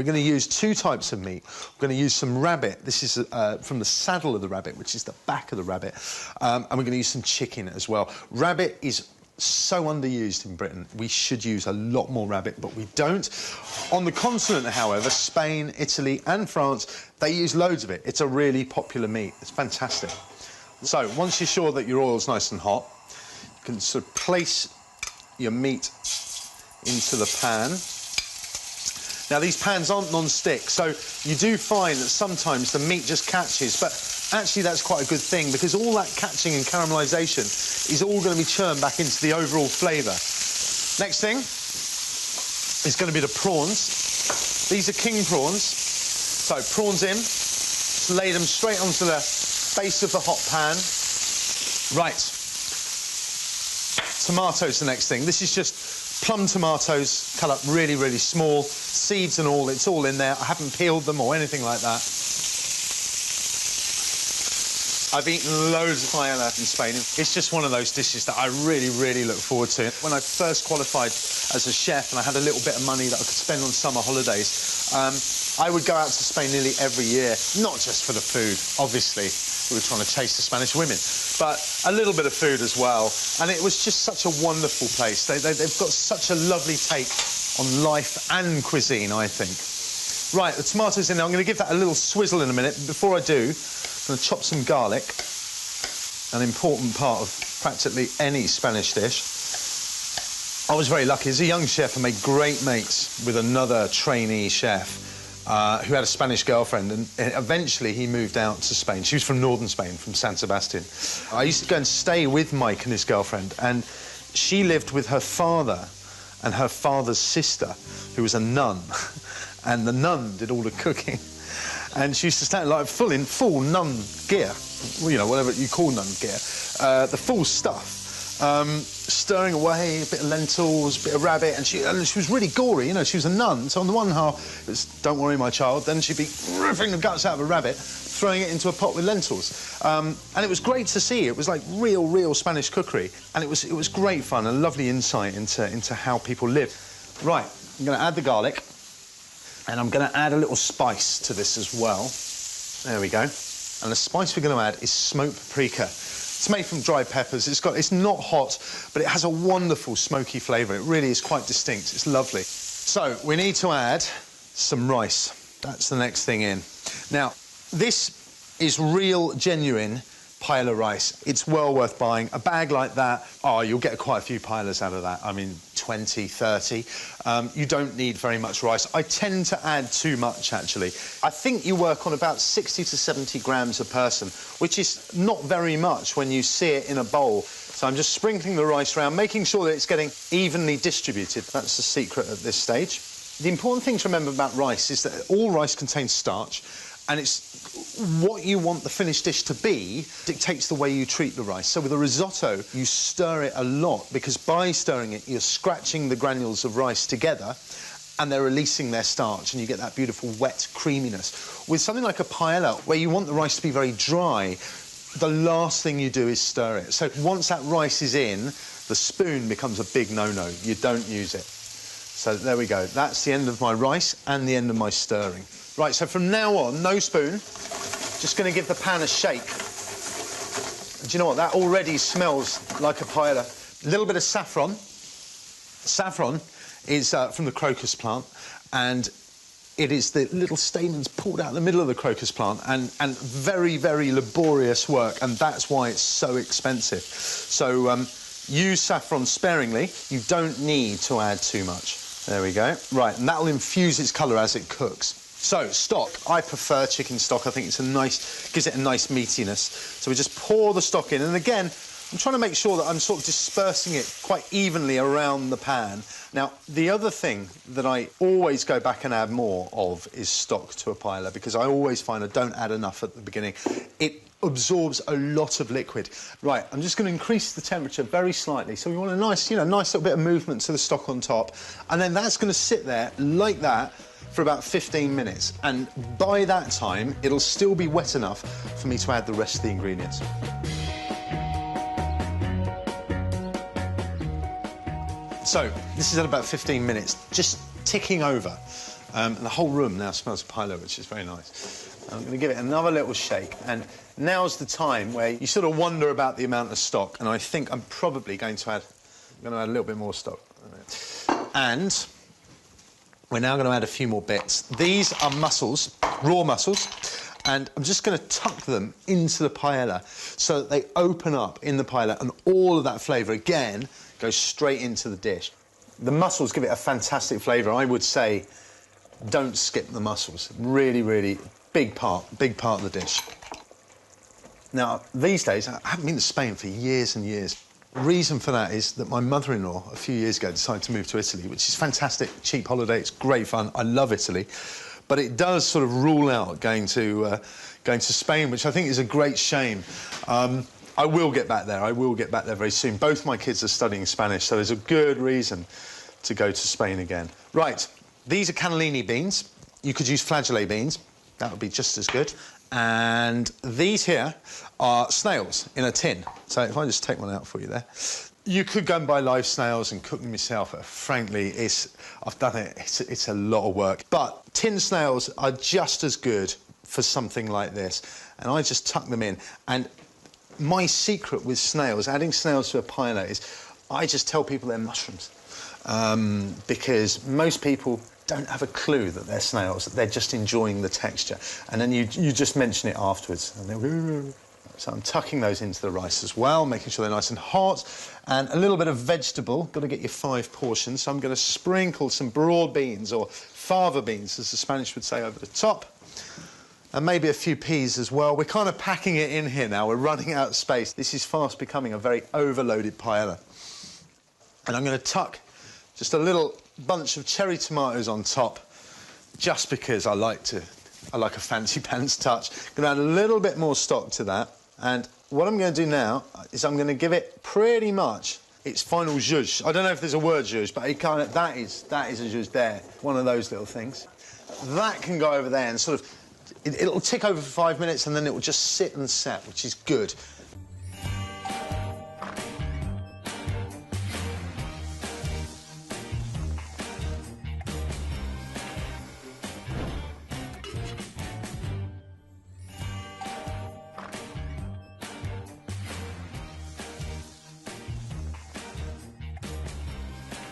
we're going to use two types of meat. We're going to use some rabbit. This is from the saddle of the rabbit, which is the back of the rabbit. And we're going to use some chicken as well. Rabbit is so underused in Britain. We should use a lot more rabbit, but we don't. On the continent, however, Spain, Italy and France, they use loads of it. It's a really popular meat. It's fantastic. So once you're sure that your oil's nice and hot, you can sort of place your meat into the pan. Now, these pans aren't non-stick, so you do find that sometimes the meat just catches, but actually that's quite a good thing, because all that catching and caramelisation is all going to be churned back into the overall flavour. Next thing is going to be the prawns. These are king prawns. So, prawns in, just lay them straight onto the base of the hot pan. Right. Tomatoes, the next thing. This is just plum tomatoes, cut up really, really small, seeds and all, it's all in there. I haven't peeled them or anything like that. I've eaten loads of paella in Spain. It's just one of those dishes that I really, really look forward to. When I first qualified as a chef and I had a little bit of money that I could spend on summer holidays, I would go out to Spain nearly every year, not just for the food, obviously. We were trying to chase the Spanish women, but a little bit of food as well. And it was just such a wonderful place. They've got such a lovely take on life and cuisine, I think. Right, the tomatoes in there. I'm going to give that a little swizzle in a minute. Before I do, I'm going to chop some garlic, an important part of practically any Spanish dish. I was very lucky. As a young chef, I made great mates with another trainee chef who had a Spanish girlfriend, and eventually he moved out to Spain. She was from northern Spain, from San Sebastian. I used to go and stay with Mike and his girlfriend, and she lived with her father and her father's sister, who was a nun, and the nun did all the cooking. And she used to stand like full nun gear, you know, whatever you call nun gear, the full stuff. Stirring away, a bit of lentils, a bit of rabbit, and she was really gory, you know, she was a nun. So on the one half, it was, don't worry, my child, then she'd be ripping the guts out of a rabbit, throwing it into a pot with lentils. And it was great to see. It was like real Spanish cookery. And it was great fun, a lovely insight into how people live. Right, I'm going to add the garlic, and I'm going to add a little spice to this as well. There we go. And the spice we're going to add is smoked paprika. It's made from dried peppers. It's not hot, but it has a wonderful smoky flavour. It really is quite distinct. It's lovely. So we need to add some rice. That's the next thing in. Now, this is real, genuine paella rice. It's well worth buying. A bag like that, oh, you'll get quite a few paellas out of that. I mean, 20, 30. You don't need very much rice. I tend to add too much, actually. I think you work on about 60 to 70 grams a person, which is not very much when you see it in a bowl. So I'm just sprinkling the rice around, making sure that it's getting evenly distributed. That's the secret at this stage. The important thing to remember about rice is that all rice contains starch, and it's what you want the finished dish to be dictates the way you treat the rice. So with a risotto, you stir it a lot, because by stirring it, you're scratching the granules of rice together and they're releasing their starch, and you get that beautiful wet creaminess. With something like a paella, where you want the rice to be very dry, the last thing you do is stir it. So once that rice is in, the spoon becomes a big no-no. You don't use it. So there we go. That's the end of my rice and the end of my stirring. Right, so from now on, no spoon. Just going to give the pan a shake. And do you know what? That already smells like a paella. A little bit of saffron. Saffron is from the crocus plant, and it is the little stamens pulled out the middle of the crocus plant, and very, very laborious work, and that's why it's so expensive. So use saffron sparingly. You don't need to add too much. There we go. Right, and that'll infuse its colour as it cooks. So, stock. I prefer chicken stock. I think it's gives it a nice meatiness. So we just pour the stock in, and again, I'm trying to make sure that I'm sort of dispersing it quite evenly around the pan. Now, the other thing that I always go back and add more of is stock to a paella, because I always find I don't add enough at the beginning. It absorbs a lot of liquid. Right, I'm just going to increase the temperature very slightly. So we want a nice, you know, nice little bit of movement to the stock on top. And then that's going to sit there like that for about 15 minutes. And by that time, it'll still be wet enough for me to add the rest of the ingredients. So, this is at about 15 minutes, just ticking over. And the whole room now smells of paella, which is very nice. I'm going to give it another little shake, and now's the time where you sort of wonder about the amount of stock, and I think I'm probably going to add a little bit more stock. And we're now going to add a few more bits. These are mussels, raw mussels, and I'm just going to tuck them into the paella so that they open up in the paella, and all of that flavour, again, goes straight into the dish. The mussels give it a fantastic flavour. I would say don't skip the mussels. Really, really big part of the dish. Now, these days, I haven't been to Spain for years and years. The reason for that is that my mother-in-law, a few years ago, decided to move to Italy, which is fantastic, cheap holiday, it's great fun, I love Italy. But it does sort of rule out going to Spain, which I think is a great shame. I will get back there, very soon. Both my kids are studying Spanish, so there's a good reason to go to Spain again. Right, these are cannellini beans. You could use flageolet beans, that would be just as good. And these here are snails in a tin. So if I just take one out for you there. You could go and buy live snails and cook them yourself, but frankly, I've done it, it's a lot of work. But tin snails are just as good for something like this. And I just tuck them in. And my secret with snails, adding snails to a paella, is I just tell people they're mushrooms. Because most people don't have a clue that they're snails, they're just enjoying the texture. And then you just mention it afterwards. And they'll go... So I'm tucking those into the rice as well, making sure they're nice and hot. And a little bit of vegetable, got to get your 5 portions. So I'm going to sprinkle some broad beans, or fava beans, as the Spanish would say, over the top. And maybe a few peas as well. We're kind of packing it in here now, we're running out of space. This is fast becoming a very overloaded paella. And I'm going to tuck just a little bunch of cherry tomatoes on top, just because I like a fancy pants touch. I'm going to add a little bit more stock to that. And what I'm going to do now is I'm going to give it pretty much its final zhuzh. I don't know if there's a word zhuzh, but that is a zhuzh there. One of those little things. That can go over there and sort of... It'll tick over for 5 minutes and then it will just sit and set, which is good.